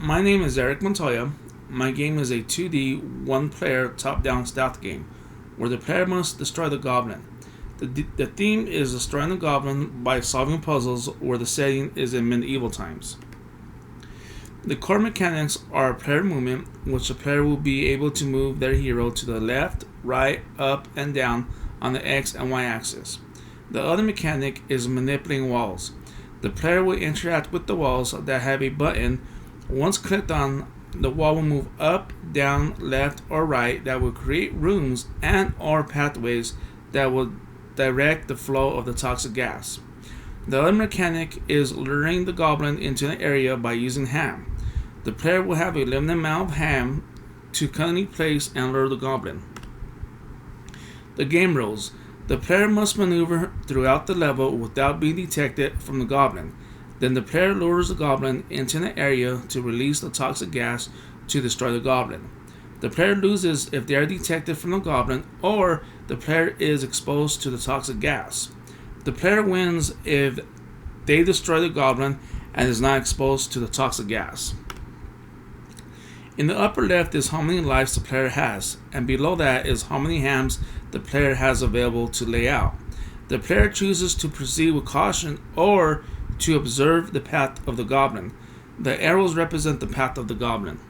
My name is Eric Montoya. My game is a 2D, one-player, top-down stealth game, where the player must destroy the goblin. The theme is destroying the goblin by solving puzzles where the setting is in medieval times. The core mechanics are player movement, which the player will be able to move their hero to the left, right, up, and down on the X and Y axis. The other mechanic is manipulating walls. The player will interact with the walls that have a button. Once clicked on, the wall will move up, down, left, or right that will create rooms and or pathways that will direct the flow of the toxic gas. The other mechanic is luring the goblin into an area by using ham. The player will have a limited amount of ham to cunningly place and lure the goblin. The game rules. The player must maneuver throughout the level without being detected from the goblin. Then the player lures the goblin into an area to release the toxic gas to destroy the goblin. The player loses if they are detected from the goblin or the player is exposed to the toxic gas. The player wins if they destroy the goblin and is not exposed to the toxic gas. In the upper left is how many lives the player has, and below that is how many hams the player has available to lay out. The player chooses to proceed with caution or to observe the path of the goblin. The arrows represent the path of the goblin.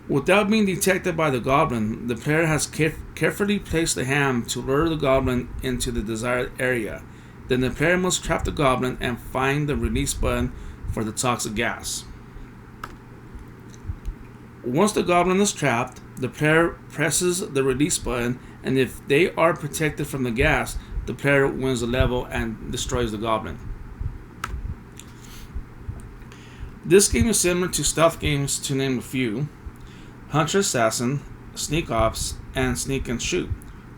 Without being detected by the goblin, the player has carefully placed the ham to lure the goblin into the desired area. Then the player must trap the goblin and find the release button for the toxic gas. Once the goblin is trapped, the player presses the release button, and if they are protected from the gas, the player wins the level and destroys the goblin. This game is similar to stealth games, to name a few: Hunter Assassin, Sneak Ops, and Sneak and Shoot,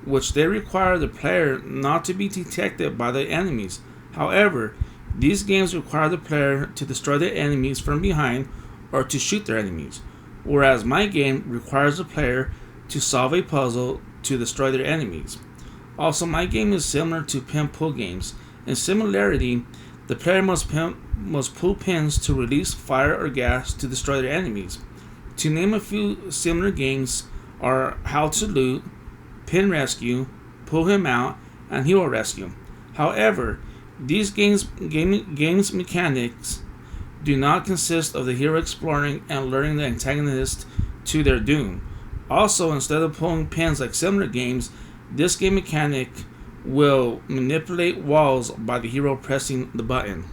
which they require the player not to be detected by the enemies. However, these games require the player to destroy the enemies from behind or to shoot their enemies, whereas my game requires the player to solve a puzzle to destroy their enemies. Also, my game is similar to pin pull games. In similarity, the player must pull pins to release fire or gas to destroy their enemies. To name a few similar games are How to Loot, Pin Rescue, Pull Him Out, and Hero Rescue. However, these games mechanics do not consist of the hero exploring and luring the antagonist to their doom. Also, instead of pulling pins like similar games, this game mechanic will manipulate walls by the hero pressing the button.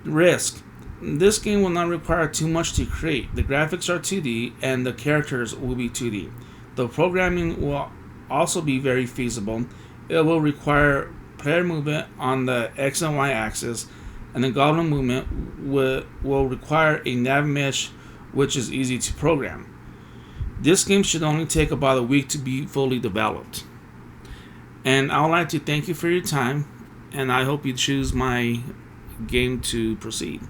Risk. This game will not require too much to create. The graphics are 2D and the characters will be 2D. The programming will also be very feasible. It will require player movement on the X and Y axis, and the goblin movement will require a nav mesh, which is easy to program. This game should only take about a week to be fully developed. And I would like to thank you for your time, and I hope you choose my game to proceed.